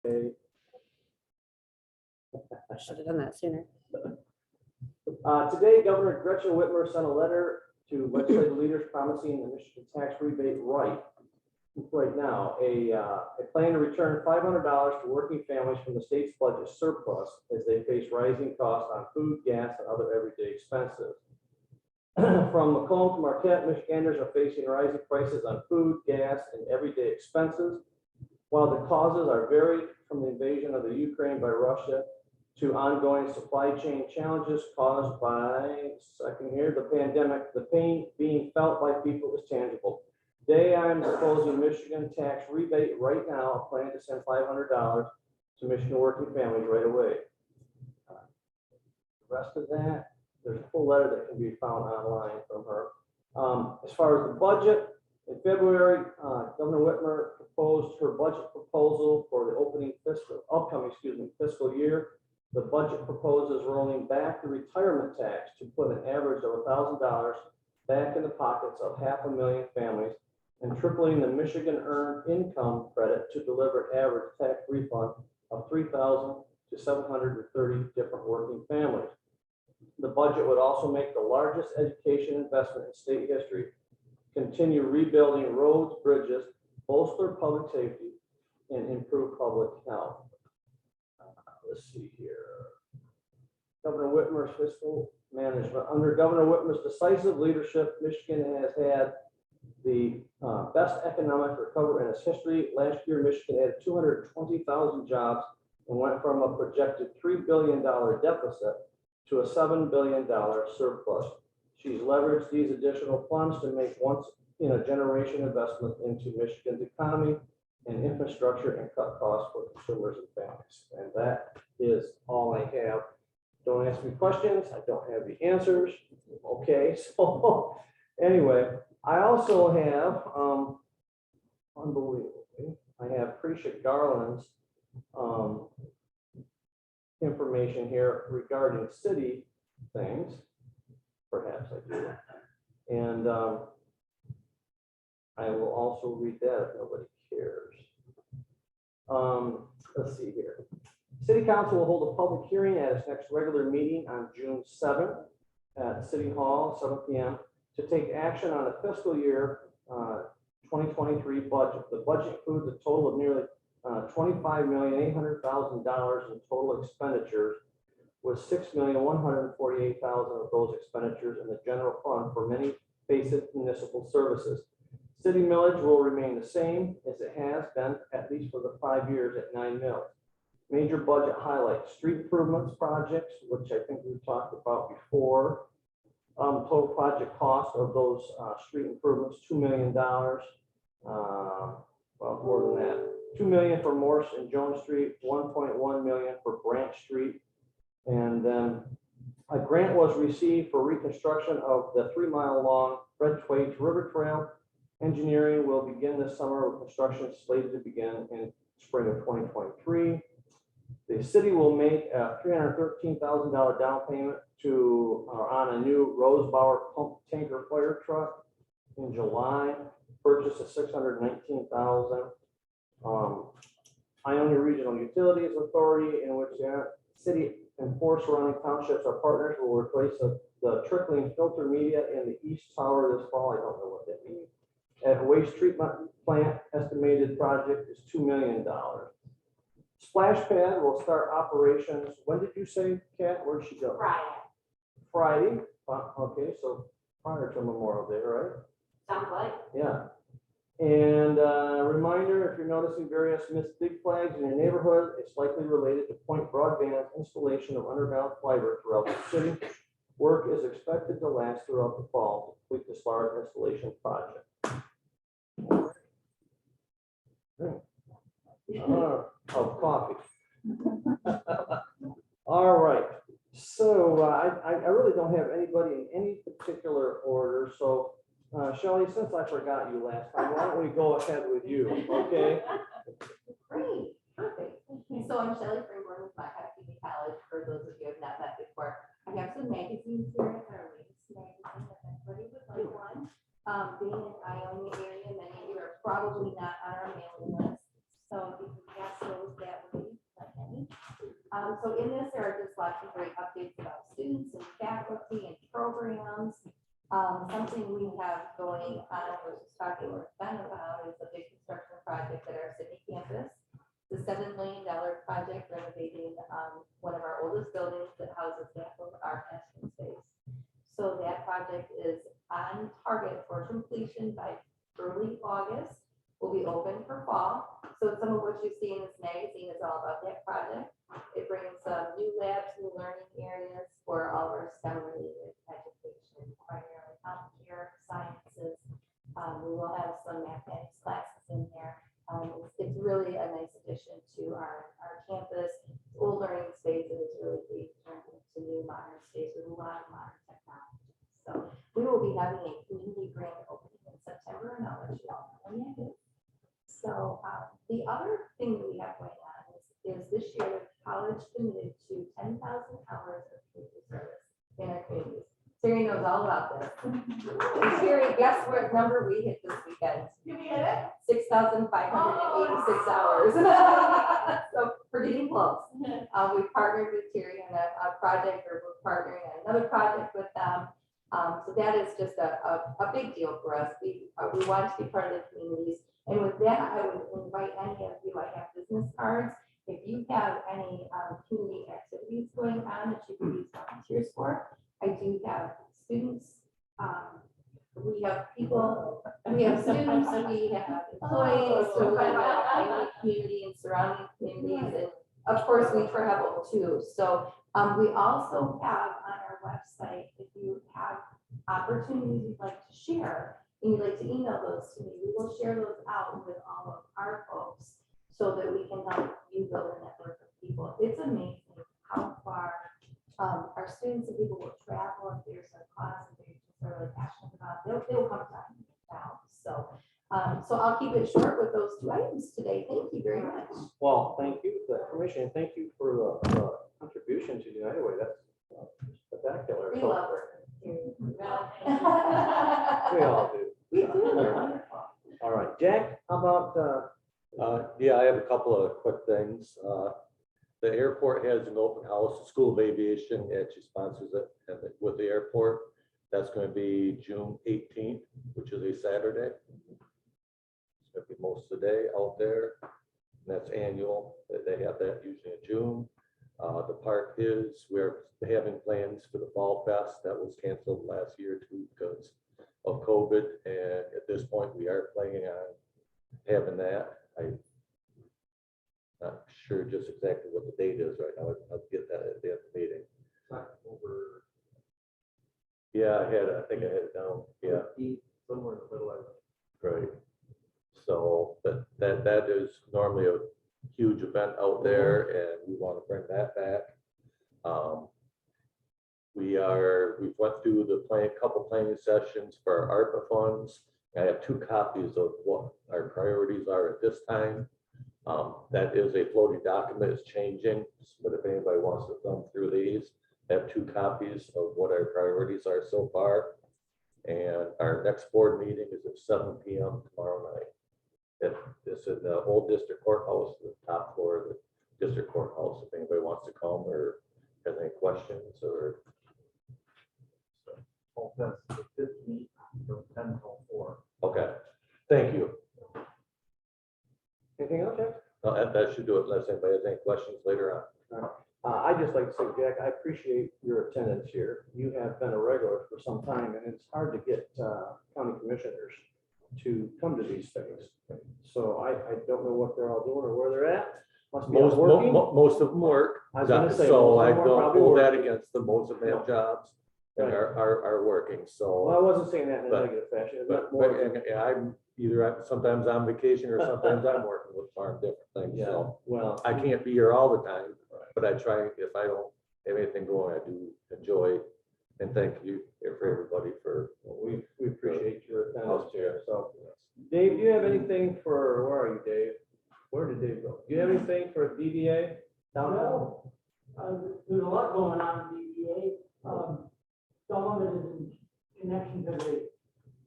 I should have done that sooner. Today, Governor Gretchen Whitmer sent a letter to legislative leaders promising the Michigan Tax Rebate right now a plan to return $500 to working families from the state's budget surplus as they face rising costs on food, gas, and other everyday expenses. From Macomb to Marquette, Michiganders are facing rising prices on food, gas, and everyday expenses. While the causes are varied from the invasion of the Ukraine by Russia to ongoing supply chain challenges caused by, the pandemic, the pain being felt by people is tangible. Today, I am proposing Michigan Tax Rebate right now, a plan to send $500 to Michigan working families right away. The rest of that, there's a full letter that can be found online from her. As far as the budget, in February, Governor Whitmer proposed her budget proposal for the upcoming fiscal year. The budget proposes rolling back the retirement tax to put an average of $1,000 back in the pockets of 500,000 families and tripling the Michigan Earned Income Credit to deliver an average tax refund of $3,000 to 730 different working families. The budget would also make the largest education investment in state history, continue rebuilding roads, bridges, bolster public safety, and improve public health. Let's see here. Governor Whitmer's fiscal management. Under Governor Whitmer's decisive leadership, Michigan has had the best economic recovery in its history. Last year, Michigan added 220,000 jobs and went from a projected $3 billion deficit to a $7 billion surplus. She's leveraged these additional funds to make once in a generation investment into Michigan's economy and infrastructure and cut costs for consumers and families. And that is all I have. Don't ask me questions. I don't have the answers. Okay, so anyway, I also have, unbelievably, I have Precia Garland's information here regarding city things. Perhaps I do. And I will also read that if nobody cares. Let's see here. City Council will hold a public hearing at its next regular meeting on June 7th at City Hall, 7 p.m. to take action on the fiscal year 2023 budget. The budget includes a total of nearly $25,800,000 in total expenditures, with $6,148,000 of those expenditures in the general fund for many basic municipal services. City millage will remain the same as it has been at least for the 5 years at 9 mils. Major budget highlights: street improvements projects, which I think we've talked about before. Total project cost of those street improvements, $2 million. Well, more than that. $2 million for Morse and Jones Street, $1.1 million for Branch Street. And then a grant was received for reconstruction of the 3-mile-long Red Twaite River Trail. Engineering will begin this summer with construction slated to begin in spring of 2023. The city will make a $313,000 down payment on a new Rosebauer pump tanker fire truck in July. Purchase of $619,000. Ionia Regional Utilities Authority, in which the city and 4 surrounding townships are partners, will replace the trickling filter media in the east tower this fall. I don't know what that means. At waste treatment plant, estimated project is $2 million. Splash pad will start operations. When did you say, Kat? Where'd she go? Friday. Okay, so prior to Memorial Day, right? Sounds like. Yeah. And a reminder, if you're noticing various missed big flags in your neighborhood, it's likely related to Point Broadband's installation of underground fiber throughout the city. Work is expected to last throughout the fall to complete this large installation project. Of coffee. All right. So I really don't have anybody in any particular order. So Shelley, since I forgot you last time, why don't we go ahead with you? Okay. Great. Perfect. So I'm Shelley Frankfurt with Community College. For those of you who have not met before, I have some magazines here. Our latest magazine, if anybody would like one. Being in Ionia area, many of you are probably not on our mailing list. So if you can pass those, that would be So in this, there are just lots of great updates about students and faculty and programs. Something we have going on, I was just talking with Ben about, is a big construction project at our city campus. The $7 million project renovating one of our oldest buildings that houses half of our classroom space. So that project is on target for completion by early August. Will be open for fall. So some of what you see in this magazine is all about that project. It brings new labs, new learning areas for all of our STEM-related education, primarily healthcare, sciences. We will have some mathematics classes in there. It's really a nice addition to our campus. Old learning space is really being turned into new modern space with a lot of modern technology. So we will be having a community grand opening in September, and I'll let you all know when that is. So the other thing that we have going on is this year, the college committed to 10,000 hours of community service in our communities. Terry knows all about this. And Terry, guess what number we hit this weekend? You hit it? 6,586 hours. So we're getting close. We partnered with Terry on a project, or we're partnering on another project with them. So that is just a big deal for us. We want to be part of the communities. And with that, I would invite any of you, I have business cards. If you have any community activities going on that you can use volunteers for, I do have students. We have people, we have students, we have employees, so we have our community and surrounding communities. And of course, we travel too. So we also have on our website, if you have opportunities you'd like to share, and you'd like to email those to me, we will share those out with all of our folks so that we can help you build a network of people. It's amazing how far our students and people will travel if there's a cause that they're really passionate about. They'll come down. So I'll keep it short with those two items today. Thank you very much. Well, thank you for that information, and thank you for the contribution to United Way. That's spectacular. We So, love working with you. we all do. We do. They're wonderful. All right, Jack, how about, Yeah, I have a couple of quick things. The airport has an open house, School of Aviation actually sponsors it with the airport. That's going to be June 18th, which is a Saturday. It's going to be most of the day out there. And that's annual. They have that usually in June. The park we're having plans for the Fall Fest. That was canceled last year too because of COVID. And at this point, we are planning on having that. I'm not sure just exactly what the date is right now. I'll get that at the end of the meeting. October? Yeah, I think I had it down. Yeah, Somewhere in the middle of it. right. So that is normally a huge event out there, and we want to bring that back. We've went through the couple planning sessions for our ARPA funds. I have 2 copies of what our priorities are at this time. That is a floating document, it's changing, but if anybody wants to thumb through these, I have 2 copies of what our priorities are so far. And our next board meeting is at 7 p.m. tomorrow night. This is the old district courthouse, the top floor of the district courthouse, if anybody wants to come or has any questions or. That's the 15th from 10 till 4. Okay, thank you. Anything else, Jack? That should do it unless anybody has any questions later on. I'd just like to say, Jack, I appreciate your attendance here. You have been a regular for some time, and it's hard to get county commissioners to come to these things. So I don't know what they're all doing or where they're at. Must be out working. Most of them work. I was gonna say, So most I of them are don't probably hold that working. against them. Most of them have jobs and Right. are working, so. Well, I wasn't saying that in a But- negative fashion. It's But, more. and I'm sometimes on vacation or sometimes I'm working with farm different things, Yeah, so well, I can't be here all the time, but I try, if I don't have anything going, I do enjoy. And thank you for everybody for. we appreciate your attendance here. So, Dave, do you have anything for, where are you, Dave? Where did Dave go? Do you have anything for DBA? Downtown? There's a lot going on in DBA. Some of it is in connection to the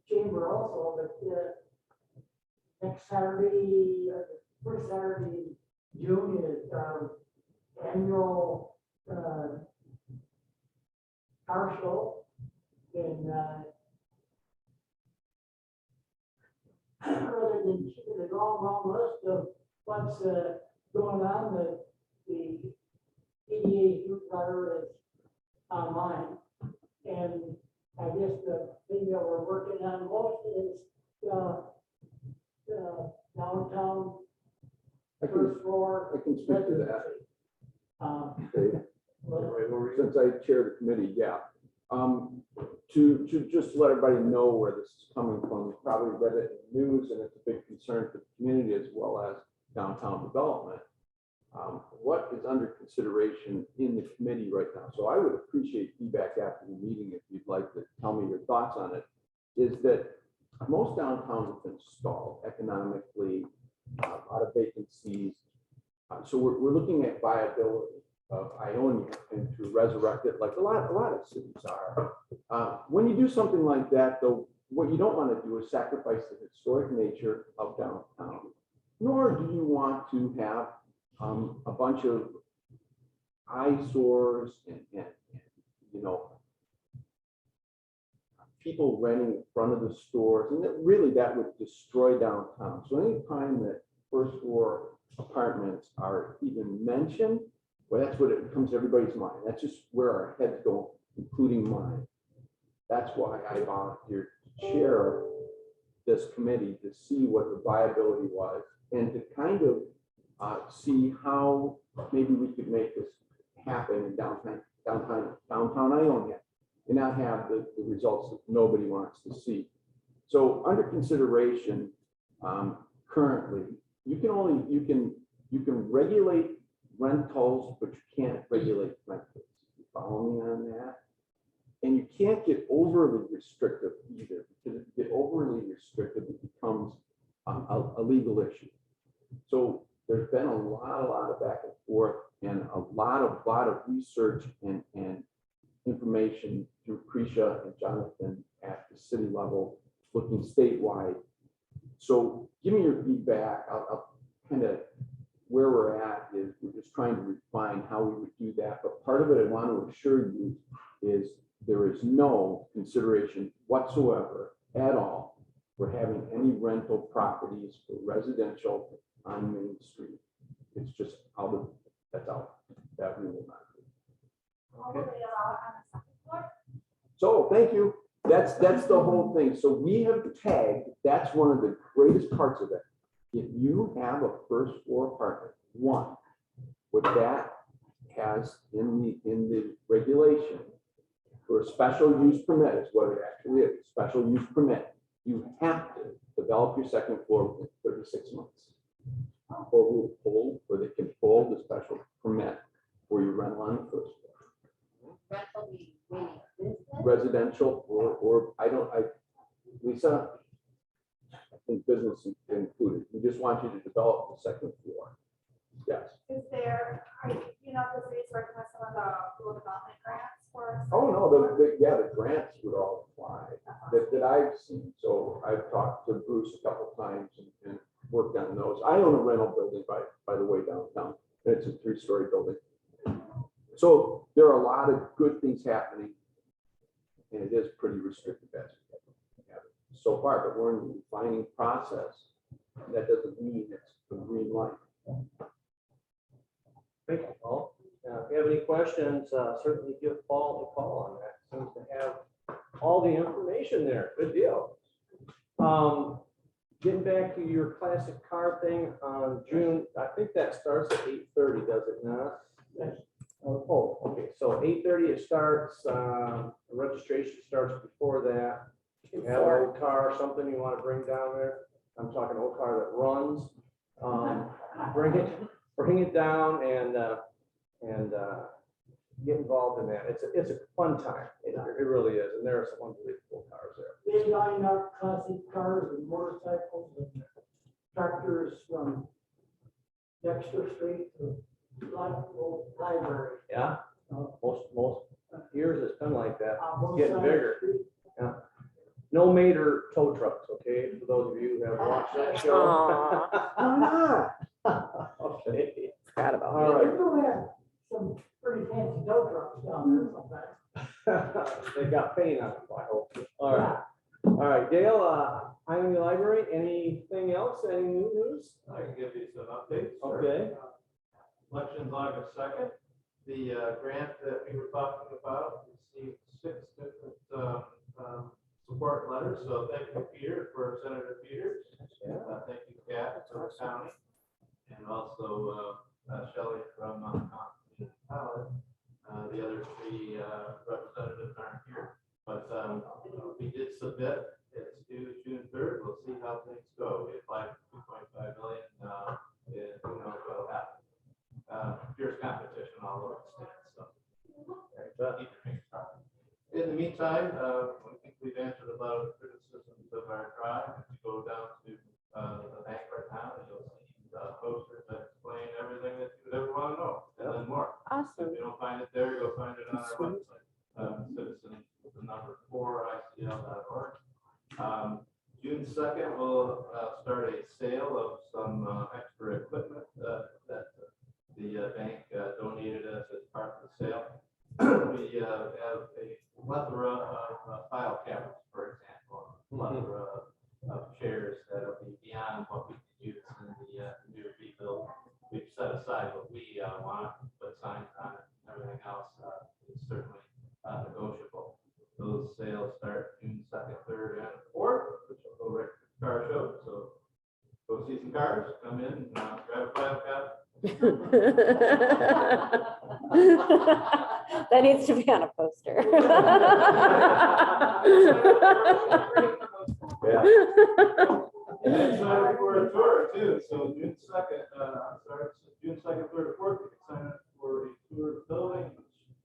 chamber also, but next Saturday, first Saturday in June is our annual ago. And, rather than keeping a long list of what's, going on, the EDA newsletter is online. And I guess the thing that we're working on most is, the downtown I can, first floor. I can speak to that. Okay. Well, Since I chair the committee, yeah. To just let everybody know where this is coming from, you probably read it in the news, and it's a big concern for the community as well as downtown development. What is under consideration in the committee right now? So I would appreciate feedback after the meeting if you'd like to tell me your thoughts on it. Is that most downtowns have been stalled economically, a lot of vacancies. So we're looking at viability of Ionia and to resurrect it like a lot of cities are. When you do something like that, though, what you don't want to do is sacrifice the historic nature of downtown, nor do you want to have a bunch of eyesores and you know, people renting in front of the stores, and that would destroy downtown. So any time that first floor apartments are even mentioned, well, that's what it comes to everybody's mind. That's just where our heads go, including mine. That's why I volunteered to chair this committee, to see what the viability was and to kind of see how maybe we could make this happen in downtown Ionia and not have the results that nobody wants to see. So under consideration, currently, you can regulate rentals, but you can't regulate rentals. You follow me on that? And you can't get overly restrictive either, because if you get overly restrictive, it becomes a legal issue. So there's been a lot of back and forth and a lot of research and information through Krisha and Jonathan at the city level, looking statewide. So give me your feedback. I'll kind of where we're at is we're just trying to refine how we would do that. But part of it I want to assure you is there is no consideration whatsoever at all for having any rental properties for residential on Main Street. It's just that's out. That we will not do. So thank you. That's the whole thing. So we have tagged, that's one of the greatest parts of it. If you have a first floor apartment, one, what that has in the regulation for a special use permit is what it actually is, special use permit. You have to develop your second floor within 36 months. Or they can pull the special permit for your rental on the first floor. Rental meaning business? Residential or Lisa, I think business is included. We just want you to develop the second floor. Yes. Is there, you know, the city's working with some of the rural development grants for? Oh, no, the grants would all apply that I've seen. So I've talked to Bruce a couple times and worked on those. I own a rental building by the way downtown. It's a 3-story building. So there are a lot of good things happening, and it is pretty restrictive as we have it so far, but we're in the refining process. That doesn't mean it's a green light. Thank you, Paul. If you have any questions, certainly give Paul a call on that. Seems to have all the information there. Good deal. Getting back to your classic car thing on June, I think that starts at 8:30, does it not? Yes. Oh, okay. So 8:30 it starts. The registration starts before that. You have an old car, something you want to bring down there. I'm talking old car that runs. Bring it down and get involved in that. It's a fun time. It really is, and there are some unbelievable cars there. They line up classic cars and motorcycles and tractors from Dexter Street to Frankfurt Library. Yeah, most years it's been like that. Both Getting sides bigger. of the street. Yeah. No Mater tow trucks, okay? For those of you who have watched that show. Aw, Okay. forgot about All They right. do have some pretty fancy tow trucks down there sometimes. got paint on it, I hope. All right, Dale, Miami Library, anything else, any new news? I can give you some updates. Okay. Election's August 2nd. The grant that we were talking about received 6 different support letters. So thank you, Peter, for Senator Peters. Thank you, Kat, for the county. And also Shelley from Community College. The other 3 representatives aren't here. But we did submit. It's due June 3rd. We'll see how things go. We applied for $2.5 million. And who knows what'll happen. Fierce competition all over the state. So keep your fingers crossed. In the meantime, I think we've answered a lot of the criticisms of our tribe. If you go down to the bank right now, you'll see posters that explain everything that you would ever want to know, and then more. Awesome. If you don't find it there, you'll find it on our website, citizens with the number 4ICL.org. June 2nd, we'll start a sale of some extra equipment that the bank donated us as part of the sale. We have a plethora of file cabinets, for example, a plethora of chairs that'll be beyond what we could use in the new rebuild. We've set aside what we want, put signs on it, everything else is certainly negotiable. Those sales start June 2nd, 3rd, and 4th, which will go right to the car show. So go see some cars, come in, grab a file cabinet. That needs to be on a poster. Yeah. And then sign up for a tour too. So June 2nd, June 2nd, 3rd, 4th, you can sign up for a tour of the building.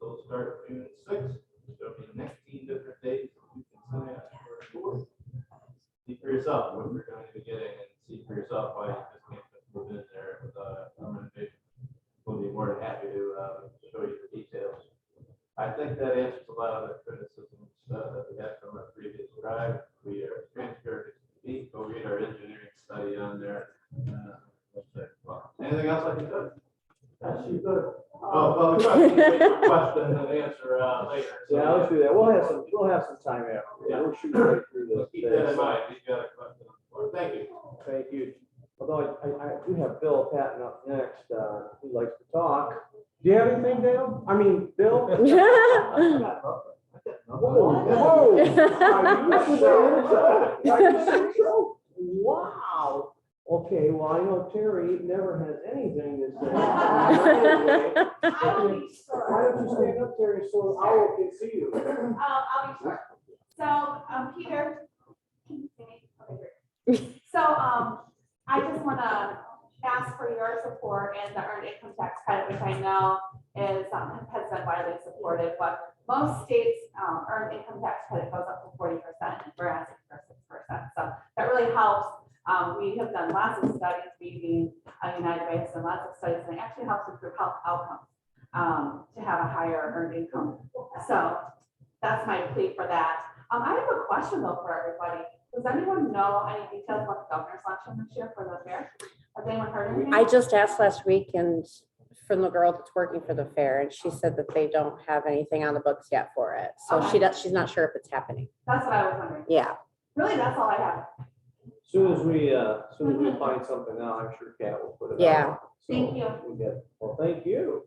They'll start June 6th. There'll be 19 different days you can sign up for a tour. See for yourself what you're going to be getting and see for yourself why you just can't just move in there without a renovation. We'll be more than happy to show you the details. I think that answers a lot of the criticisms that we had from our previous drive. We are transparent. Go read our engineering study on there. Well, anything else I can do? She's good. Oh, well, we probably need to wait for questions and answer later. So, Yeah, let's do that. We'll have some time after. Yeah. We'll shoot right through this. keep that in mind. You've got a question. Thank you. Thank you. Although I do have Bill Patton up next, who likes to talk. Do you have anything, Dale? I mean, Bill? Whoa. Are you so? Wow. Okay, well, I know Terry never has anything to say. I'll be short. Why don't you stand up, Terry, so Owl can see you? I'll be short. So, Peter, can you see me? Okay, great. So, I just want to ask for your support in the earned income tax credit, which I know is, has been widely supported, but most states, earned income tax credit goes up to 40%, and we're asking for 6%. So that really helps. We have done lots of studies, we being United Way has done lots of studies, and it actually helps improve health outcomes to have a higher earned income. So that's my plea for that. I have a question though for everybody. Does anyone know any details about the governor's election this year for the fair? Has anyone heard anything? I just asked last week and from the girl that's working for the fair, and she said that they don't have anything on the books yet for it. So Okay. she's not sure if it's happening. That's what I was wondering. Yeah. Really, that's all I have. Soon as we find something out, I'm sure Kat will put it out. Yeah. So Thank you. we get- Well, thank you.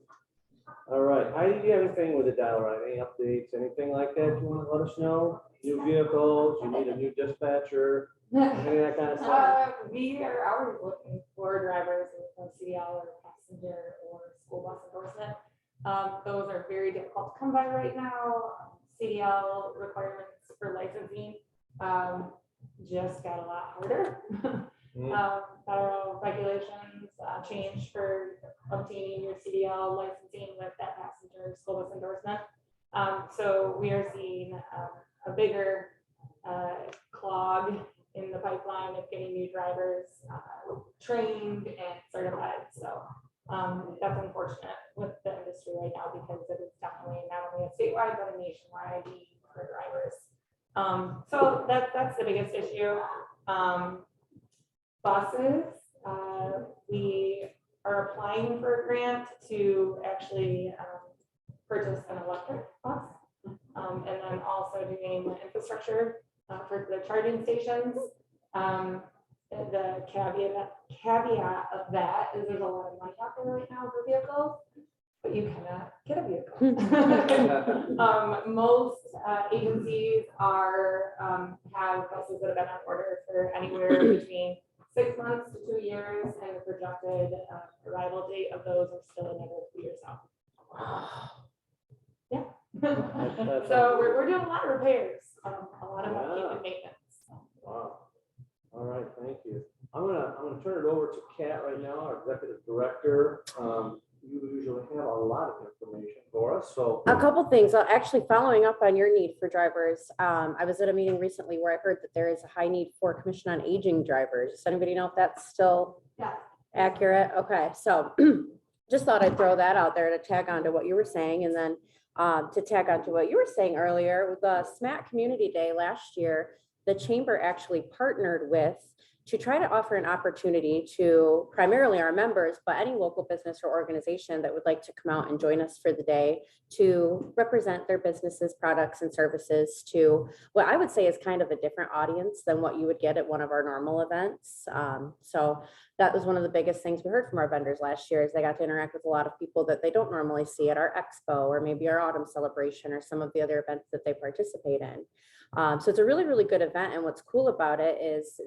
All right, Heidi, do you have anything with the dial ride? Any updates, anything like that you want to let us know? New vehicles, you need a new dispatcher, any of that kind of stuff? We are always looking for drivers with CDL or passenger or school bus endorsement. Those are very difficult to come by right now. CDL requirements for licensing just got a lot harder. Federal regulations changed for obtaining your CDL licensing with that passenger school bus endorsement. So we are seeing a bigger clog in the pipeline of getting new drivers trained and certified. So that's unfortunate with the industry right now because it is definitely not only a statewide but a nationwide need for drivers. So that's the biggest issue. Buses, we are applying for a grant to actually purchase an electric bus. And then also doing infrastructure for the charging stations. The caveat of that is there's a lot of money out there right now for vehicles, but you cannot get a vehicle. Most agencies have buses that have been on order for anywhere between 6 months to 2 years, and the projected arrival date of those are still another 2 years out. Yeah. So we're doing a lot of repairs, a lot of upkeep and maintenance. Wow. All right, thank you. I'm gonna turn it over to Kat right now, our executive director. You usually have a lot of information for us, so. A couple things, actually following up on your need for drivers. I was at a meeting recently where I heard that there is a high need for Commission on Aging drivers. Does anybody know if that's still accurate? Okay, so just thought I'd throw that out there to tag on to what you were saying. And then to tag on to what you were saying earlier, with the SMAC Community Day last year, the chamber actually partnered with to try to offer an opportunity to primarily our members, but any local business or organization that would like to come out and join us for the day to represent their businesses, products, and services to what I would say is kind of a different audience than what you would get at one of our normal events. So that was one of the biggest things we heard from our vendors last year, is they got to interact with a lot of people that they don't normally see at our expo or maybe our autumn celebration or some of the other events that they participate in. So it's a really, really good event. And what's cool about it is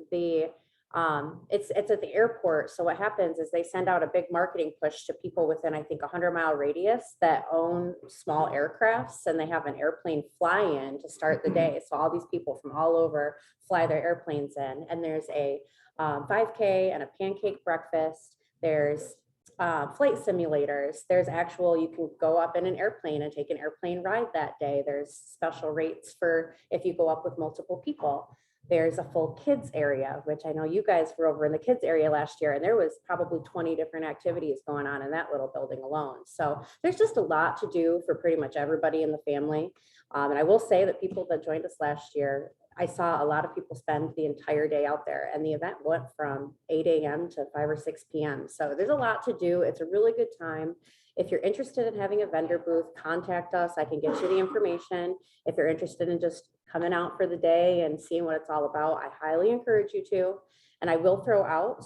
it's at the airport. So what happens is they send out a big marketing push to people within, I think, 100-mile radius that own small aircrafts, and they have an airplane fly in to start the day. So all these people from all over fly their airplanes in, and there's a 5K and a pancake breakfast. There's flight simulators. There's you can go up in an airplane and take an airplane ride that day. There's special rates for if you go up with multiple people. There's a full kids area, which I know you guys were over in the kids area last year, and there was probably 20 different activities going on in that little building alone. So there's just a lot to do for pretty much everybody in the family. And I will say that people that joined us last year, I saw a lot of people spend the entire day out there, and the event went from 8 a.m. to 5 or 6 p.m. So there's a lot to do. It's a really good time. If you're interested in having a vendor booth, contact us. I can get you the information. If you're interested in just coming out for the day and seeing what it's all about, I highly encourage you to. And I will throw out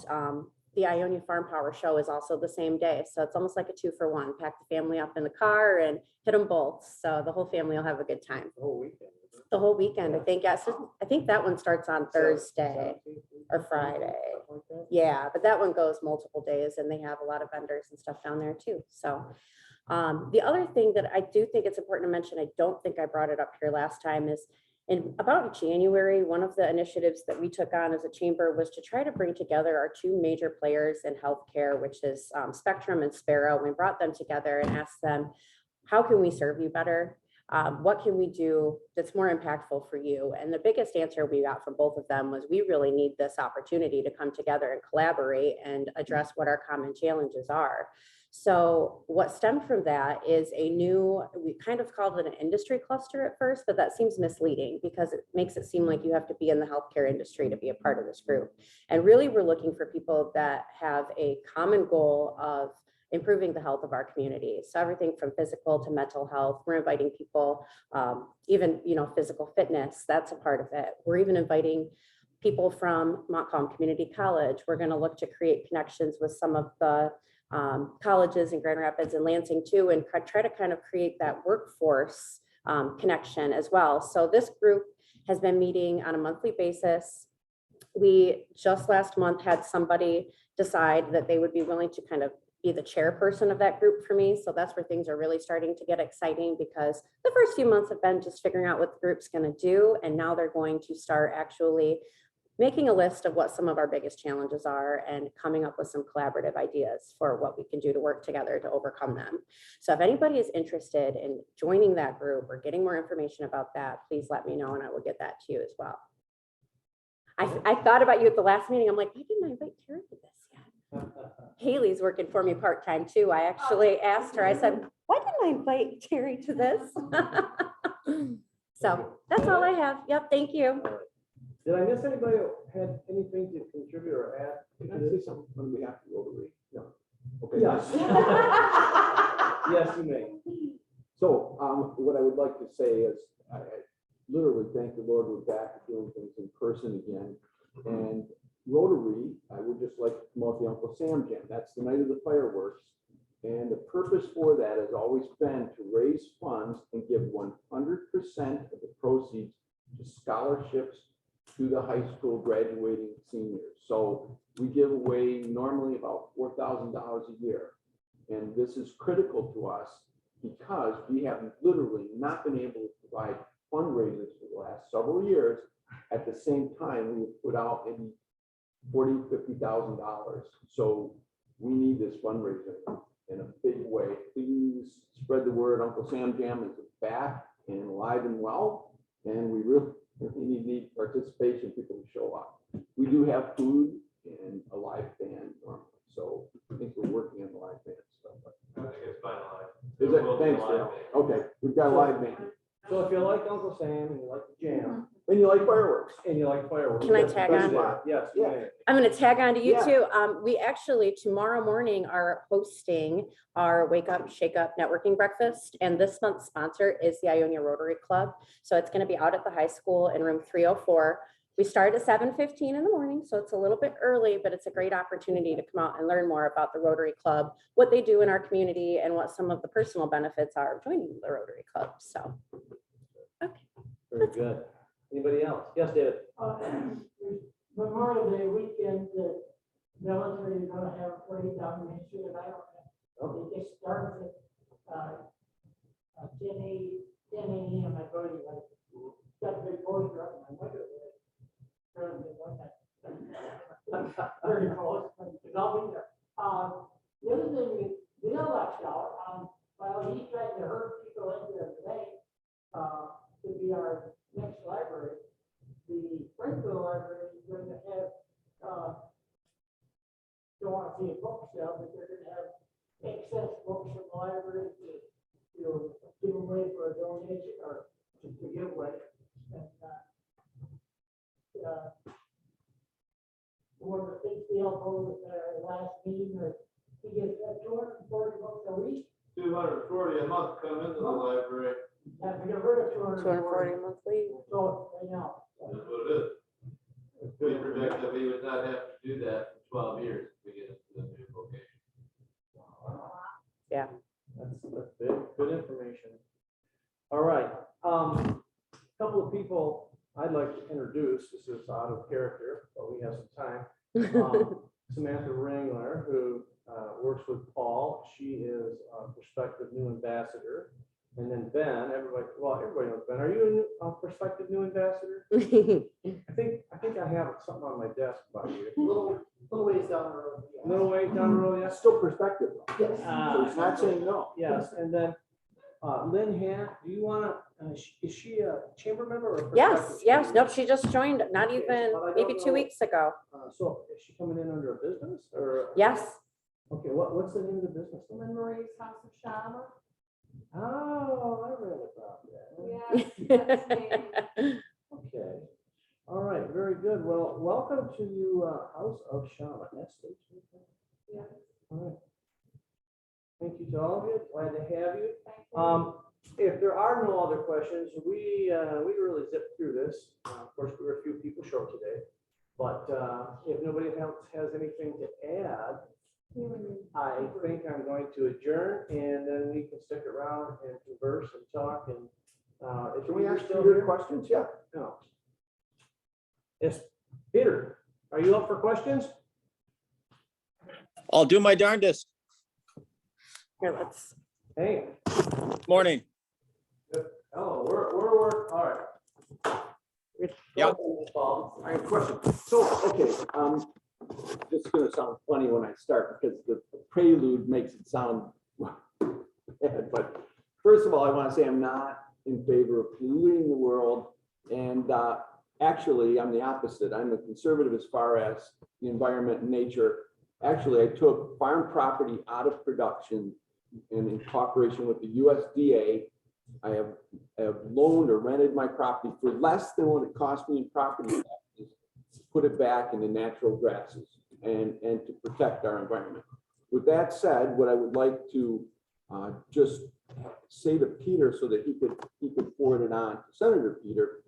the Ionia Farm Power Show is also the same day. So it's almost like a 2-for-1. Pack the family up in the car and hit them both. So the whole family will have a good time. The whole weekend. The whole weekend, I think. Yes, I think that one starts on Thursday or Friday. Yeah, but that one goes multiple days, and they have a lot of vendors and stuff down there too. So the other thing that I do think it's important to mention, I don't think I brought it up here last time, is in about January, one of the initiatives that we took on as a chamber was to try to bring together our two major players in healthcare, which is Spectrum and Sparrow. We brought them together and asked them, how can we serve you better? What can we do that's more impactful for you? And the biggest answer we got from both of them was, we really need this opportunity to come together and collaborate and address what our common challenges are. So what stemmed from that is we kind of called it an industry cluster at first, but that seems misleading because it makes it seem like you have to be in the healthcare industry to be a part of this group. And really, we're looking for people that have a common goal of improving the health of our community. So everything from physical to mental health. We're inviting people, even, physical fitness, that's a part of it. We're even inviting people from Montcalm Community College. We're going to look to create connections with some of the colleges in Grand Rapids and Lansing too, and try to kind of create that workforce connection as well. So this group has been meeting on a monthly basis. We just last month had somebody decide that they would be willing to kind of be the chairperson of that group for me. So that's where things are really starting to get exciting, because the first few months have been just figuring out what the group's going to do. And now they're going to start actually making a list of what some of our biggest challenges are and coming up with some collaborative ideas for what we can do to work together to overcome them. So if anybody is interested in joining that group or getting more information about that, please let me know and I will get that to you as well. I thought about you at the last meeting. I'm like, why didn't I invite Karen to this yet? Haley's working for me part-time too. I actually asked her, I said, why didn't I invite Terry to this? So that's all I have. Yep, thank you. Did I miss anybody who had anything to contribute or add? Can I say something on behalf of Rotary? No. Okay. Yes. Yes, you may. So what I would like to say is, I literally thank the Lord we're back doing things in person again. And Rotary, I would just like to promote the Uncle Sam Jam. That's the night of the fireworks. And the purpose for that has always been to raise funds and give 100% of the proceeds to scholarships to the high school graduating seniors. So we give away normally about $4,000 a year. And this is critical to us because we have literally not been able to provide fundraisers for the last several years. At the same time, we put out maybe $40,000, $50,000. So we need this fundraiser in a big way. Please spread the word. Uncle Sam Jam is back and alive and well. And we really need participation, people to show up. We do have food and a live band normally. So I think we're working on the live band stuff. I think it's finalized. Is it? Thanks, Dale. Okay, we've got a live band. So if you like Uncle Sam and you like the jam And you like fireworks? and you like fireworks. Can I that's the tag best on? day. Yes. you Yeah. may. I'm going to tag on to you Yeah. too. We actually tomorrow morning are hosting our Wake Up, Shake Up networking breakfast. And this month's sponsor is the Ionia Rotary Club. So it's going to be out at the high school in room 304. We start at 7:15 in the morning, so it's a little bit early, but it's a great opportunity to come out and learn more about the Rotary Club, what they do in our community, and what some of the personal benefits are of joining the Rotary Club. So, Very good. Anybody else? Yes, David. Memorial Day weekend, the military is gonna have a parade down Main Street, and I don't know. They just started at 10 a.m. I go to like, got the big poster up in my window. Very close, because I'll be there. The other thing is, Bill left out, while he's trying to herd people in there today, to be our next library, the Frankfurt Library is going to have, don't want to see a book sale, but they're going to have excess books from the library to give away for a donation or to give away. And, one of the things we all told at our last meeting, that he gets 240 books a week. 240 a month come into the library. And we got rid of 240 240. monthly. So, right now. That's what it is. We project that we would not have to do that for 12 years if we get into the new location. That's good information. All right. Couple of people I'd like to introduce. This is out of character, but we have some time. Samantha Wrangler, who works with Paul. She is a prospective new ambassador. And then Ben, everybody knows Ben. Are you a prospective new ambassador? I think I have something on my desk about you. Little ways down the road. A little way down the road, yes. Still perspective. Yes. So it's not saying no. Yes, and then Lynn Hand, do you want to, is she a chamber member or? a Yes, prospective yes. chamber Nope, she just joined not Okay, even, but I don't maybe 2 know. weeks ago. So is she coming in under a business or? Yes. Okay, what's the name of the business? Lynn Marie's House of Shama. Oh, I read about that. Yes, that's me. Okay, all right, very good. Well, welcome to you, House of Shama. Yeah. All right. Thank you to all of you. Glad to have you. Thank you. If there are no other questions, we really zipped through this. Of course, we were a few people short today, but if nobody else has anything to add, I think I'm going to adjourn, and then we can stick around and converse and talk. And if Can we you're ask still Peter here, questions? Yeah. no. Yes, Peter, are you up for questions? I'll do my darndest. Here, let's. Hey. Morning. Oh, we're all right. Yep. All right, question. So, okay, this is gonna sound funny when I start because the prelude makes it sound bad, but first of all, I want to say I'm not in favor of polluting the world, and actually, I'm the opposite. I'm a conservative as far as the environment and nature. Actually, I took farm property out of production, and in cooperation with the USDA, I have loaned or rented my property for less than what it cost me in property taxes to put it back into natural grasses and to protect our environment. With that said, what I would like to just say to Peter so that he could forward it on to Senator Peter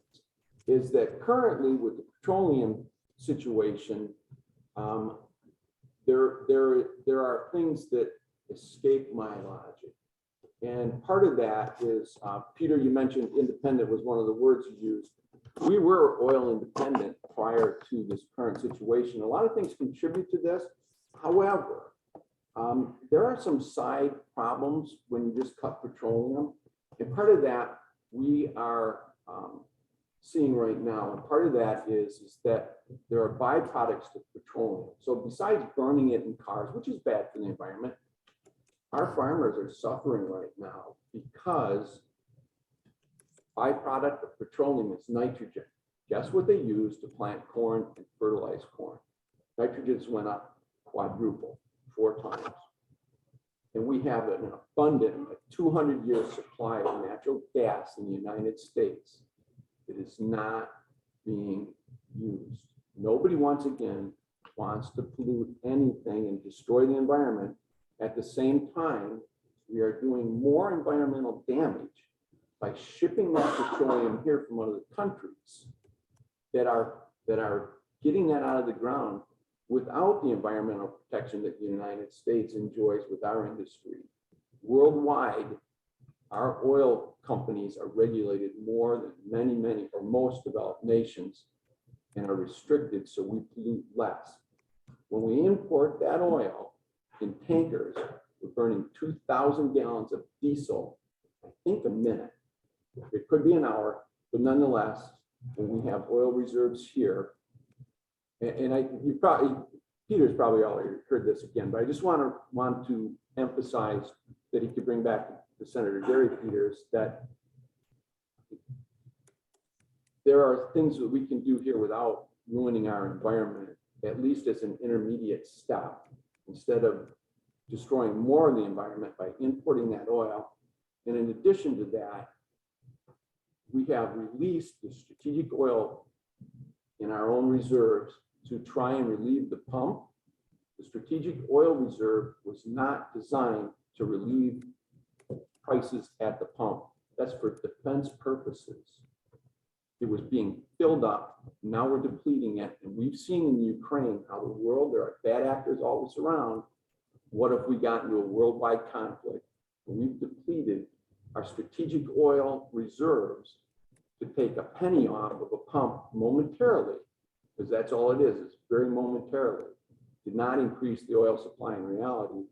is that currently with the petroleum situation, there are things that escape my logic. And part of that is, Peter, you mentioned independent was one of the words you used. We were oil independent prior to this current situation. A lot of things contribute to this. However, there are some side problems when you just cut petroleum. And part of that we are seeing right now. And part of that is that there are byproducts to petroleum. So besides burning it in cars, which is bad for the environment, our farmers are suffering right now because byproduct of petroleum is nitrogen. Guess what they use to plant corn and fertilize corn? Nitrogen's went up quadruple, 4 times. And we have an abundant 200-year supply of natural gas in the United States that is not being used. Nobody, once again, wants to pollute anything and destroy the environment. At the same time, we are doing more environmental damage by shipping that petroleum here from other countries that are getting that out of the ground without the environmental protection that the United States enjoys with our industry. Worldwide, our oil companies are regulated more than many or most developed nations and are restricted so we pollute less. When we import that oil in tankers, we're burning 2,000 gallons of diesel, I think a minute. It could be an hour, but nonetheless, when we have oil reserves here, Peter's probably already heard this again, but I just want to emphasize that he could bring back to Senator Gary Peters that there are things that we can do here without ruining our environment, at least as an intermediate step, instead of destroying more of the environment by importing that oil. And in addition to that, we have released the strategic oil in our own reserves to try and relieve the pump. The strategic oil reserve was not designed to relieve prices at the pump. That's for defense purposes. It was being filled up. Now we're depleting it. And we've seen in Ukraine how the world, there are bad actors always around. What if we got into a worldwide conflict? We've depleted our strategic oil reserves to take a penny off of a pump momentarily, because that's all it is. It's very momentarily. Did not increase the oil supply in reality.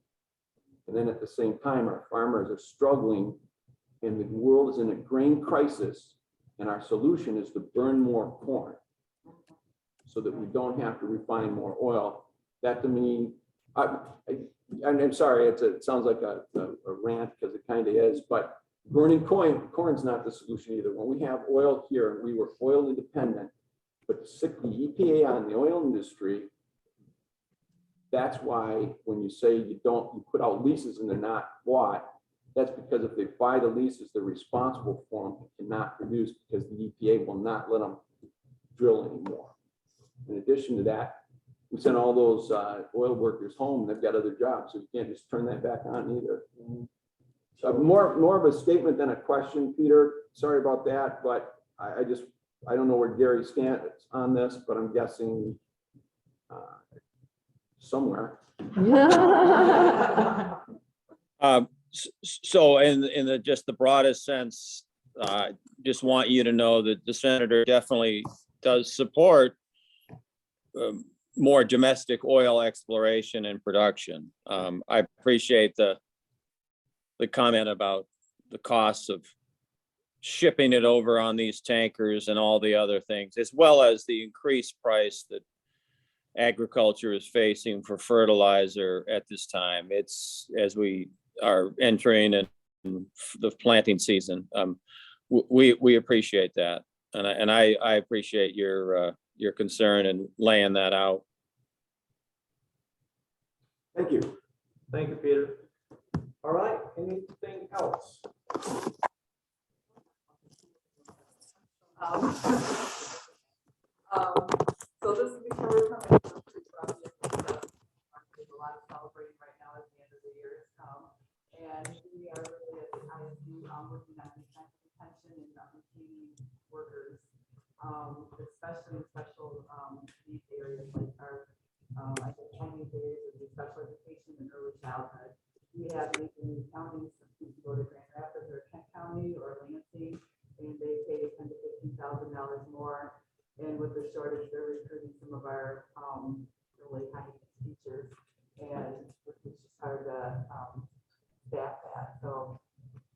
And then at the same time, our farmers are struggling and the world is in a grain crisis. And our solution is to burn more corn so that we don't have to refine more oil. That to me, I'm sorry, it sounds like a rant because it kind of is, but burning corn's not the solution either. When we have oil here and we were oil independent, but sick the EPA on the oil industry, that's why when you say you put out leases and they're not bought, that's because if they buy the leases, they're responsible for them and cannot produce because the EPA will not let them drill anymore. In addition to that, we sent all those oil workers home. They've got other jobs, so you can't just turn that back on either. So more of a statement than a question, Peter. Sorry about that, but I don't know where Gary stands on this, but I'm guessing somewhere. So in just the broadest sense, just want you to know that the senator definitely does support more domestic oil exploration and production. I appreciate the comment about the costs of shipping it over on these tankers and all the other things, as well as the increased price that agriculture is facing for fertilizer at this time. It's as we are entering in the planting season. We appreciate that, and I appreciate your concern in laying that out. Thank you. Thank you, Peter. All right, anything else? So this is before we're coming to the project. There's a lot of celebrating right now as the end of the year has come. And we are really at the ISD especially in special needs areas like our, I think Chinese areas of the special education and early childhood. We have Lincoln County, some people go to Grand Rapids or Kent County or Lansing, and they pay $10,000 to $15,000 more. And with the shortage, they're recruiting some of our really high teachers, and it's just hard to staff that. So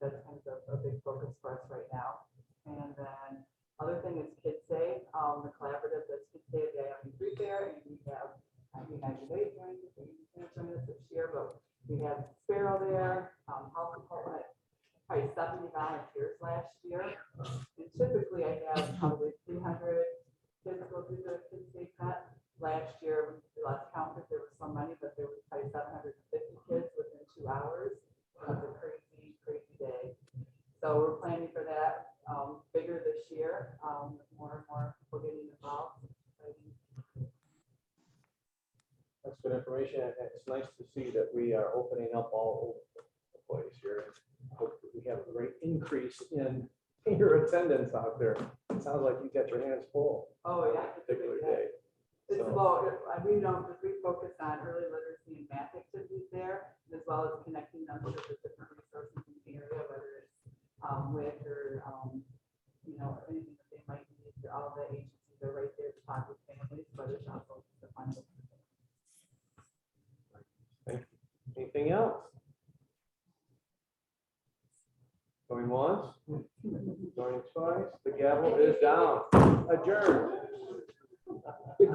that's kind of a big focus for us right now. And then other thing is Kids Day, the collaborative that's Kids Day at the IMU Free Fair, and we have 1998 joining us this year, but we had Sparrow there, health department, probably 70 volunteers last year. And typically I have probably 300 kids go through the Kids Day cut. Last year, we lost count because there was so many, but there was probably 750 kids within 2 hours. It was a crazy, crazy day. So we're planning for that bigger this year, more and more people getting involved. That's good information, and it's nice to see that we are opening up all over the place here. Hope that we have a great increase in your attendance out there. It sounds like you got your hands full. Oh, yeah. Particular day. It's So- about, we focus on early literacy and math activities there, as well as connecting them to the different resources in the area, whether it's WIC or, anything that they might need. All the agencies are right there to talk with families, but it's also the fun. Anything else? Going once, going twice, the gavel is down, adjourned.